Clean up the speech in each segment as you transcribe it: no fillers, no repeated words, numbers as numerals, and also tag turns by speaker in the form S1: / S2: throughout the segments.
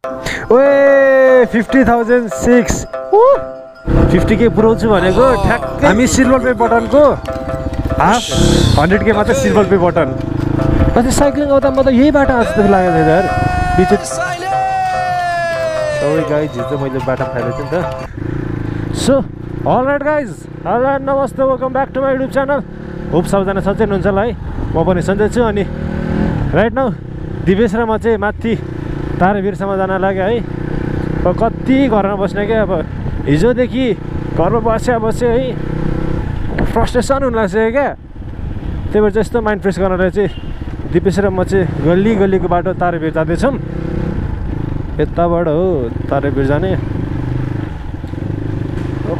S1: ओए 50,006 50K पुऱ्याउँछु भनेको ठ्याक्कै हामी सिल्भर पे बटनको हाफ 100K मात्र सिल्भर पे बटन अस्ति साइक्लिङ आउँदा म त यही बाटो आज जस्तो लागेको थियो यार बिच सबै गाइज हिजो मैले बाटो फालेको थिएँ नि त सो अलराइट गाइज हेलो नमस्ते welcome back to my YouTube channel hope सबैजना सन्चै हुनुहुन्छ होला है म पनि सन्चै छु अनि राइट नाउ दिवेश र म चाहिँ माथि तारेभिरसम्म जान लाग्यो है अब कति घरमा बस्ने क्या अब हिजोदेखि घरमा बस्यो है फ्रस्ट्रेसन हुन लाग्छ क्या त्यही भएर चाहिँ यस्तो माइन्ड फ्रेस गर्नलाई चाहिँ दिपेश र म चाहिँ गल्ली गल्लीको बाटो तारेभिर जाँदैछौँ यताबाट हो तारेभिर जाने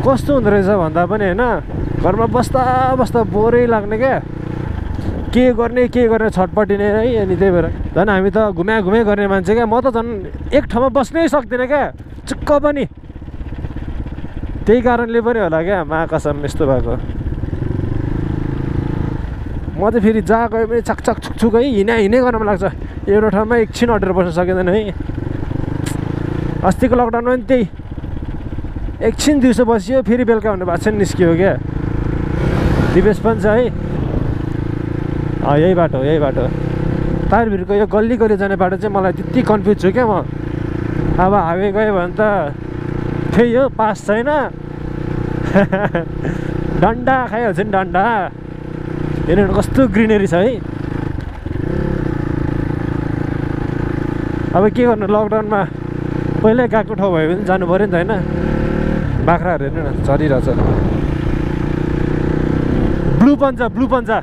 S1: कस्तो हुँदो रहेछ भन्दा पनि होइन घरमा बस्दा बस्दा बोरै लाग्ने क्या के गर्ने छटपटिने है अनि त्यही भएर झन् हामी त घुमे गर्ने मान्छे क्या म त झन् एक ठाउँमा बस्नै सक्दिनँ क्या चुक्क पनि त्यही कारणले पनि होला क्या महाकसम यस्तो भएको म चाहिँ फेरि जहाँ गयो पनि छकछक छुकछुक है हिँडै गर्न मन लाग्छ एउटा ठाउँमा एकछिन अटेर बस्न सकिँदैन है अस्तिको लकडाउनमा पनि त्यही एकछिन दिउँसो बसियो फेरि बेलुका हुने भएको छ निस्कियो क्या दिवेश पनि छ है यही बाटो तारभिरको यो गल्ली जाने बाटो चाहिँ मलाई त्यति कन्फ्युज छु क्या म अब हाइवे गयो भने त त्यही हो पास छैन डन्डा खाइहाल्छ नि डन्डा हेर्नु कस्तो ग्रिनेरी छ है अब के गर्नु लकडाउनमा पहिल्यै गएको ठाउँ भयो भने जानु पऱ्यो नि त होइन बाख्राहरू हेर्नु न चरिरहेछ ब्लू पन्जा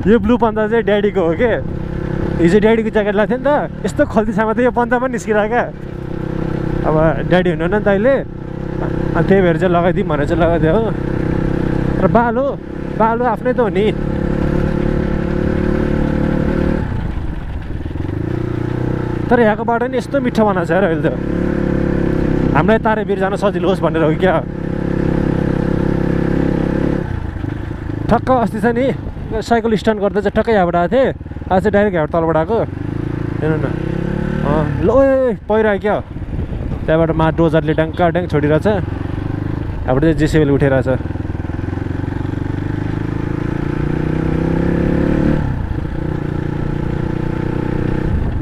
S1: यो ब्लू पन्जा चाहिँ ड्याडीको हो के हिजो ड्याडीको ज्याकेट लगाएको थियो नि त यस्तो खल्तीसामा त यो पन्जा पनि निस्किरहेको क्या अब ड्याडी हुनुहुन्न नि त अहिले अनि त्यही भएर चाहिँ लगाइदिउँ भनेर चाहिँ लगाइदियो हो र बालो आफ्नै त हो नि तर यहाँको बाटो नि यस्तो मिठो बनाएको छ यार अहिले त हामीलाई तारेभिर जान सजिलो होस् भनेर हो क्या ठक्क अस्ति छ नि साइकल स्ट्यान्ड गर्दा चाहिँ टक्कै यहाँबाट आएको थिएँ आज चाहिँ डाइरेक्ट यहाँबाट तलबाट आएको हेर्नु न ल पहिरो क्या त्यहाँबाट मा डोजरले ड्याङ छोडिरहेछ यहाँबाट चाहिँ जेसिबीले उठिरहेछ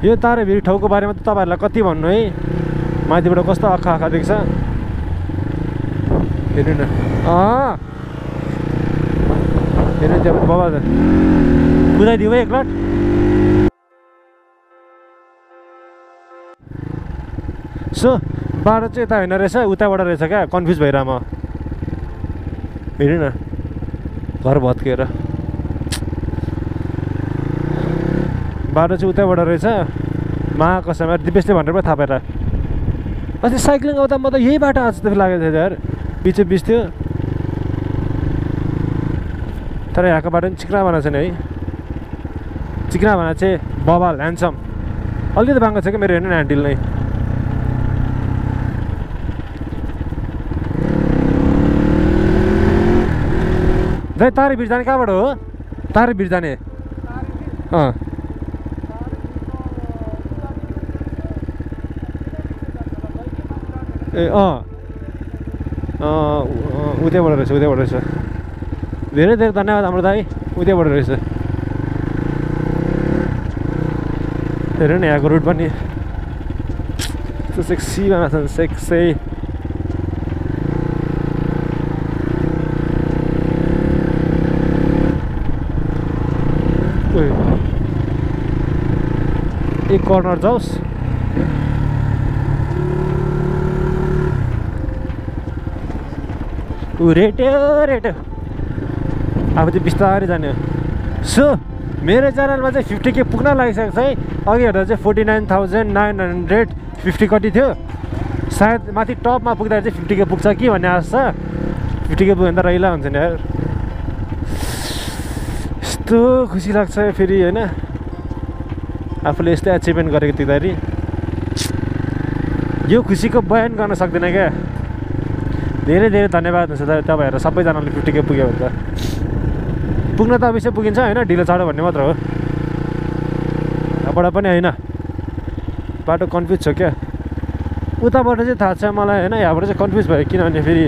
S1: यो तारेभिर ठाउँको बारेमा त तपाईँहरूलाई कति भन्नु है माथिबाट कस्तो आँखा देख्छ हेर्नु न हेर्नु त्यहाँ बाबा कुदाइदियो है एकलट सो बाटो चाहिँ यता होइन रहेछ उताबाट रहेछ क्या कन्फ्युज भइरह म हेर्नु न घर भत्किएर बाटो चाहिँ उताबाट रहेछ महाकसम दिपेशले भनेर पो थाहा पाएर अस्ति साइक्लिङ आउँदा म त यही बाटो आज जस्तो लागेको थियो यार बिच थियो तर यहाँको बाटो पनि चिक्रा बनाएको छैन है चिक्रा भनेको चाहिँ बबाल ह्यान्डसम अलिकति बाङ्गो छ क्या मेरो हेर्नु न ह्यान्डल नै दाइ तारेभिर जाने कहाँबाट हो तारेभिर जाने ए उतैबाट रहेछ धेरै धेरै धन्यवाद हाम्रो दाइ उतैबाट रहेछ हेर्नु न यहाँको रुट पनि सेक्सी बनाएको छ सेक्सी एक कर्नर जाओस् रेट्यो अब चाहिँ बिस्तारै जाने हो सो मेरो च्यानलमा चाहिँ 50K पुग्न लागिसकेको छ है अघि हेर्दा चाहिँ 49,950 कति थियो सायद माथि टपमा पुग्दाखेरि चाहिँ 50K पुग्छ कि भन्ने आश छ 50K पुग्यो भने त रहिला हुन्छ नि यार यस्तो खुसी लाग्छ फेरि होइन आफूले यस्तै एचिभमेन्ट गरेको देख्दाखेरि यो खुसीको बयान गर्न सक्दिनँ क्या धेरै धेरै धन्यवाद हुन्छ तपाईँहरू सबैजनाले 50K पुग्यो भने त पुग्न त अवश्य पुगिन्छ होइन ढिलो चाँडो भन्ने मात्र हो यहाँबाट पनि होइन बाटो कन्फ्युज छ क्या उताबाट चाहिँ थाहा छ मलाई होइन यहाँबाट चाहिँ कन्फ्युज भयो किनभने फेरि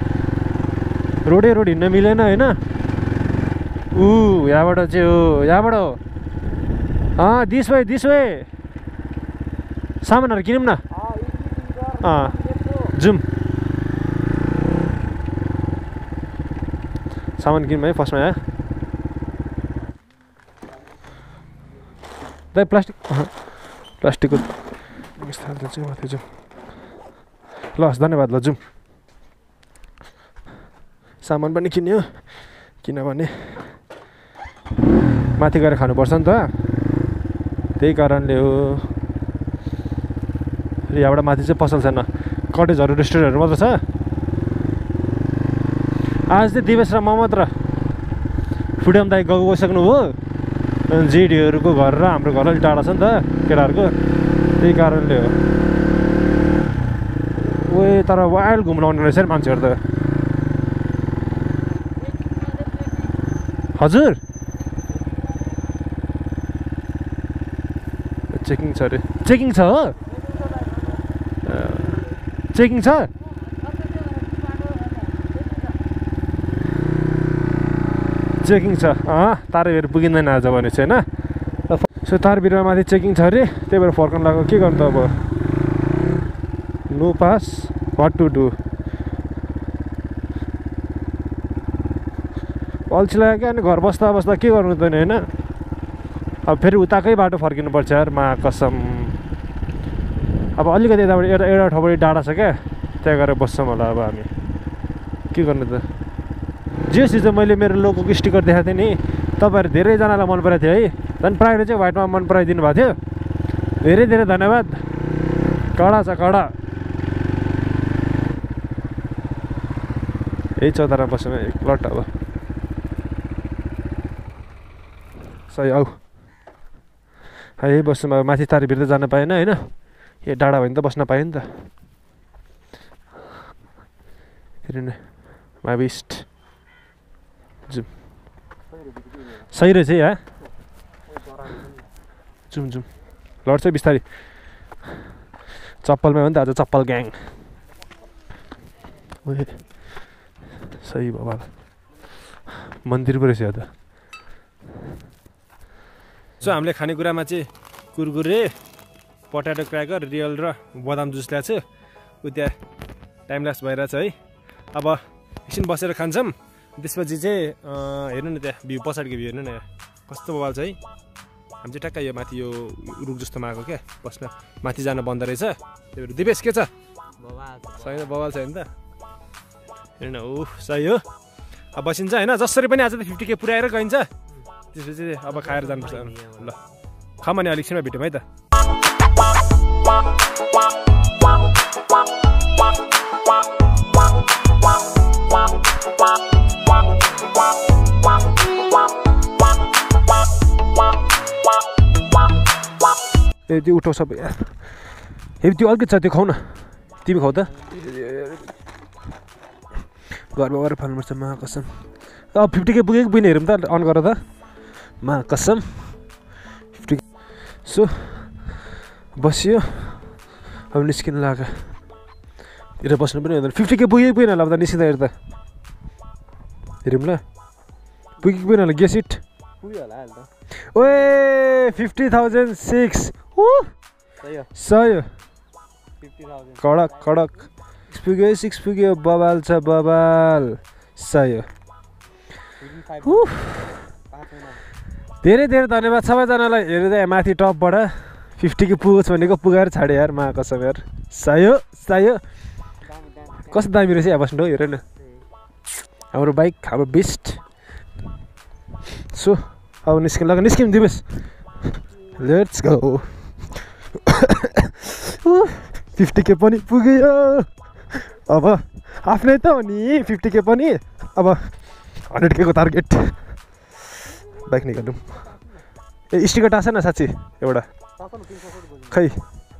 S1: रोड हिँड्न मिलेन होइन यहाँबाट चाहिँ हो यहाँबाट हो दिस वे सामानहरू किनौँ न जाउँ सामान किनौँ है फर्स्टमा यहाँ दाइ प्लास्टिकको चाहिँ माथि जाउँ ल हस् धन्यवाद ल जाउँ सामान पनि किन्यो किनभने माथि गएर खानुपर्छ नि त त्यही कारणले हो यहाँबाट माथि चाहिँ पसल छैन कटेजहरू रेस्टुरेन्टहरू मात्र छ आज चाहिँ दिवेश र म मात्र फुडेम दाइ गइसक्नु हो जेडीहरूको घर र हाम्रो घर अलिक टाढा छ नि त केटाहरूको त्यही कारणले हो तर वाइल्ड घुम्न आउने रहेछ नि मान्छेहरू त हजुर चेकिङ छ अरे चेकिङ छ हो चेकिङ छ चेकिङ छ तारबिर पुगिँदैन आज भने चाहिँ होइन सो तारबिरमा माथि चेकिङ छ अरे त्यही भएर फर्कनु लाग्यो के गर्नु त अब no pass what to do अल्छी लाग्यो क्या अनि घर बस्दा के गर्नु त नि होइन अब फेरि उताकै बाटो फर्किनुपर्छ यार मा कसम अब अलिकति यताबाट एउटा ठाउँबाट डाँडा छ क्या त्यहाँ गएर बस्छौँ होला अब हामी के गर्नु त जे चिज मैले मेरो लोगोको स्टिकर देखाएको थिएँ नि तपाईँहरू धेरैजनालाई मन पराएको थियो है झन् प्रायःले चाहिँ व्हाइटमा मन पराइदिनु भएको थियो धेरै धेरै धन्यवाद कडा छ कडा यही चौतारा बस्छौँ एकलट अब सही आऊ यही बस्छौँ अब माथि तारबिर त जान पाएन होइन यो डाँडा भयो भने त बस्न पायो नि त फेरि नै माविस्ट जाउँ सही रहेछ है यहाँ जाउँ लड्छ बिस्तारै चप्पलमा हो नि त आज चप्पल ग्याङ सही बाबा मन्दिर पो रहेछ यहाँ त सो हामीले खानेकुरामा चाहिँ कुरकुरे पट्याटो क्र्याकर रियल र बदाम जुस ल्याएको छु उ त्यहाँ टाइम ल्याप्स भइरहेछ है अब एकछिन बसेर खान्छौँ त्यसपछि चाहिँ हेर्नु न त्यहाँ भ्यू पछाडिको भ्यू हेर्नु न कस्तो बवाल छ है हामी चाहिँ ट्याक्कै यो माथि यो रुख जस्तोमा आएको क्या बस्न माथि जान बन्द रहेछ त्यही भएर दिपेश के छ सही बवाल छ नि त हेर्नु न सही हो अब बसिन्छ होइन जसरी पनि आज त 50K पुऱ्याएर गइन्छ त्यसपछि अब खाएर जानुपर्छ ल खाऊँ अनि अलिक छिनमा भेटौँ है त ए त्यो उठाउ सबै हे त्यो अलिकति छ त्यो खाऊ न तिमी खाऊ त घरमा गएर फाल्नुपर्छ मा कसम अब 50K पुगेको पुग्ने हेरौँ त अन गर त मा कसम 50K सो बसियो अब निस्किनु लाग्यो हेरेर बस्नु पनि हुँदैन 50K पुगेको पुगेन होला अब त निस्किँदा हेर त हेरौँ ल पुगेको पुगेन होला गेस इट पुग्यो होला अहिले त ओए 50,006 सही 50,000 कडक कडक 6 पुग्यो बबाल छ बबाल सही धेरै धेरै धन्यवाद सबैजनालाई हेर्दै माथि टपबाट 50K पुगोस् भनेको पुगाएर छाडे यार मा कसम यार सही हो कस्तो दामी रहेछ यहाँ बस्नु हेर न हाम्रो बाइक हाम्रो बेस्ट सो अब निस्किम दिवेश लेट्स गो 50K पनि पुग्यो अब आफ्नै त हो नि 50K पनि अब 100K को टार्गेट बाइक निकालौँ ए स्टिकर टाँस न साँच्ची एउटा खै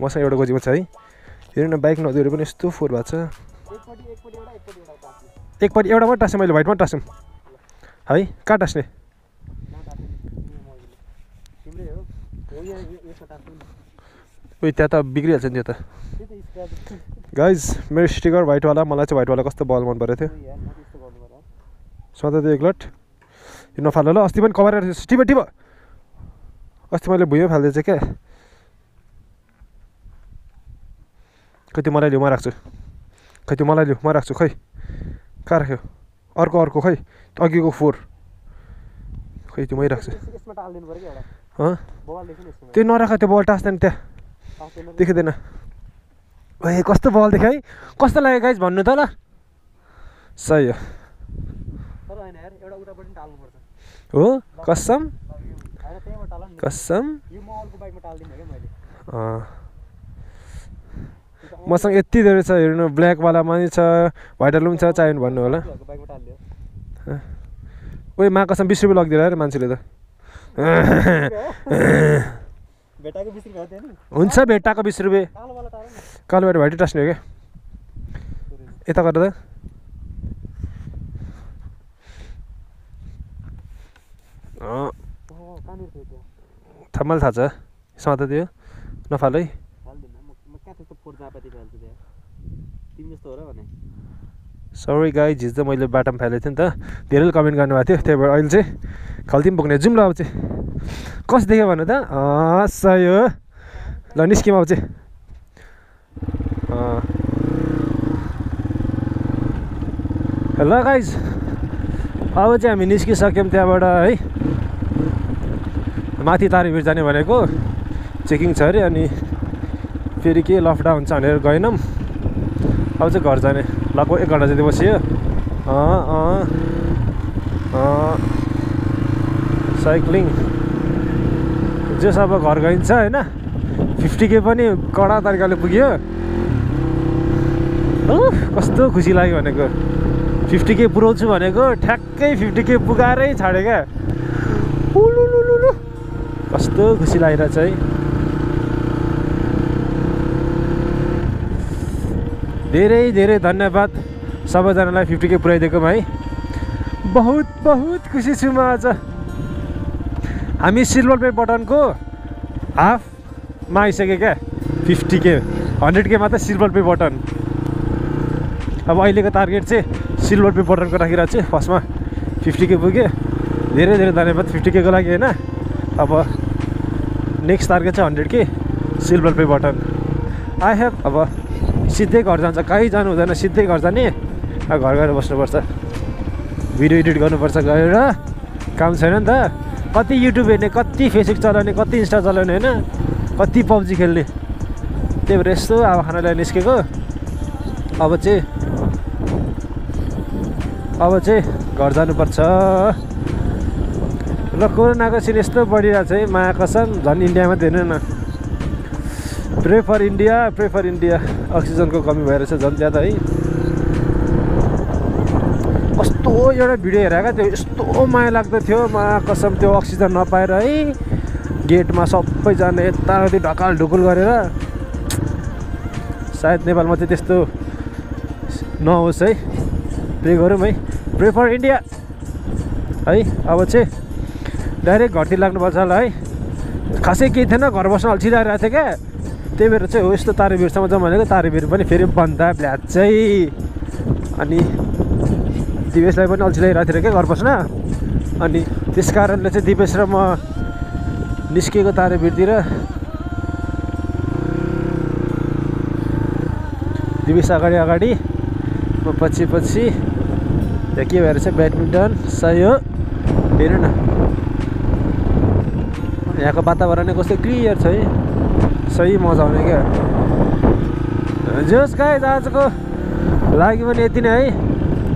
S1: मसँग एउटा गोजीमा छ है हेर्नु न बाइक नदीहरू पनि यस्तो फोहोर भएको छ एकपट्टि एउटा मात्रै टाँसेँ मैले व्हाइटमा टाँसौँ है कहाँ टाँस्ने उयो त्यहाँ त बिग्रिहाल्छ नि त्यो त गाइज मेरो स्टिकर व्हाइटवाला मलाई चाहिँ व्हाइटवाला कस्तो बल मन परेको थियो सधैँ त एकलट यो नफाल ल अस्ति पनि कभर टिप टिप अस्ति मैले भुइँ फाल्दैछ क्या खै त्यो मलाई लिऊ म राख्छु खै त्यो मलाई लिऊ म राख्छु खै कहाँ राख्यो अर्को खै अघिको 4 खै त्यो मै राख्छु त्यो नराख त्यो बल टाँच्दैन त्यहाँ देखिँदैन ए कस्तो बल देख्यो है कस्तो लाग्यो गाइज भन्नु त ल सही हो कसम मसँग यति धेरै छ हेर्नु ब्ल्याकवाला पनि छ व्हाइटवाला पनि छ चाहियो भन्नु होला ओइ मा कसम 20 रुपियाँ लगिदिएर अरे मान्छेले त हुन्छ भेटाको 20 रुपियाँ कालोबाट भाइटी टास्ने हो क्या यता गरेर त थम्माले थाहा छ समात त्यो नफाल है सरी गाइज हिजो त मैले बाटोमा फालेको थिएँ नि त धेरैले कमेन्ट गर्नुभएको थियो त्यही भएर अहिले चाहिँ खल्ती पनि बोक्ने जाउँ ल अब चाहिँ कस्तो देख्यो भन्नु त सही हो ल निस्क्यौँ अब चाहिँ ल गाइज अब चाहिँ हामी निस्किसक्यौँ त्यहाँबाट है माथि तारेभिर जाने भनेको चेकिङ छ अरे अनि फेरि के लफडा हुन्छ भनेर गएनौँ अब चाहिँ घर जाने लगभग 1 घन्टा जति बसियो साइक्लिङ जस अब घर गइन्छ होइन 50K पनि कडा तरिकाले पुग्यो कस्तो खुसी लाग्यो भनेको 50K पुऱ्याउँछु भनेको ठ्याक्कै 50K पुगाएरै छाडे क्या कस्तो खुसी लागिरहेछ है धेरै धेरै धन्यवाद सबैजनालाई 50K पुऱ्याइदिएकोमा है बहुत खुसी छु म आज हामी सिल्भर प्ले बटनको हाफमा आइसक्यो क्या 50K 100K मात्र सिल्भर प्ले बटन अब अहिलेको टार्गेट चाहिँ सिल्भर प्ले बटनको राखिरहेको छु फर्स्टमा 50K पुग्यो धेरै धेरै धन्यवाद 50K को लागि होइन अब नेक्स्ट टार्गेट चाहिँ 100K silver play button I have अब सिधै घर जान्छ कहीँ जानु हुँदैन सिधै घर जाने घर गएर बस्नुपर्छ भिडियो एडिट गर्नुपर्छ गएर काम छैन नि त कति युट्युब हेर्ने कति फेसबुक चलाउने कति इन्स्टा चलाउने होइन कति पब्जी खेल्ने त्यही भएर यस्तो अब खानालाई निस्केको अब चाहिँ घर जानुपर्छ र कोरोनाको सिन यस्तो बढिरहेको छ है माया कसम झन् इन्डियामा हेर्नु न प्रे फर इन्डिया अक्सिजनको कमी भएर छ झन् ज्यादा है कस्तो एउटा भिडियो हेरेको क्या त्यो यस्तो माया लाग्दो थियो माया कसम त्यो अक्सिजन नपाएर है गेटमा सबैजना यताउति ढकाल ढुकुल गरेर सायद नेपालमा चाहिँ त्यस्तो नहोस् है प्रे गरौँ है प्रे फर इन्डिया है अब चाहिँ डाइरेक्ट घरतिर लाग्नुपर्छ होला है खासै केही थिएन घर बस्न अल्छिरहेको थियो क्या त्यही भएर चाहिँ हो यस्तो तारेभिरसम्म जाउँ भनेको तारेभिर पनि फेरि बन्दा भ्ल्याच्चै अनि दिवेशलाई पनि अल्छी लगाइरहेको थियो क्या घर बस्न अनि त्यस कारणले चाहिँ दिवेश र म निस्केको तारेभिरतिर दिवेश अगाडि म पछि त्यहाँ के भएर चाहिँ ब्याडमिन्टन सही हो हेर्नु न यहाँको वातावरण कस्तो क्लियर छ है सही मजा आउने क्या जोस् गाइज आजको लागि पनि यति नै है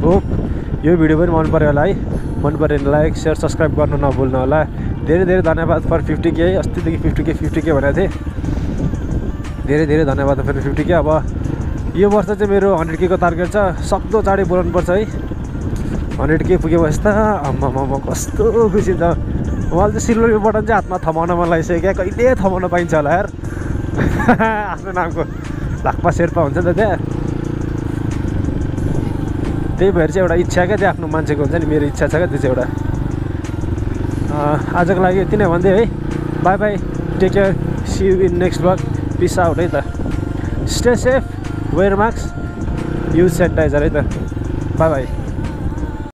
S1: होप यो भिडियो पनि मन पऱ्यो होला है मन पऱ्यो भने लाइक सेयर सब्सक्राइब गर्नु नभुल्नु होला धेरै धेरै धन्यवाद फर 50K है अस्तिदेखि 50K भनेको थिएँ धेरै धेरै धन्यवाद फर 50K अब यो वर्ष चाहिँ मेरो 100K को टार्गेट छ सक्दो चाँडै पुऱ्याउनुपर्छ है 100K पुगेपछि त आम्मामा कस्तो खुसी छ मलाई चाहिँ सिल्भर बटन चाहिँ हातमा थमाउन मन लागिसक्यो क्या कहिले थमाउन पाइन्छ होला यार आफ्नो नामको लाक्पा शेर्पा हुन्छ नि त त्यहाँ त्यही भएर चाहिँ एउटा इच्छा क्या त्यो आफ्नो मान्छेको हुन्छ नि मेरो इच्छा छ क्या त्यो चाहिँ एउटा आजको लागि यति नै भन्दै है bye take care see you in next vlog peace out है त stay safe wear mask use sanitizer है त बाई बाई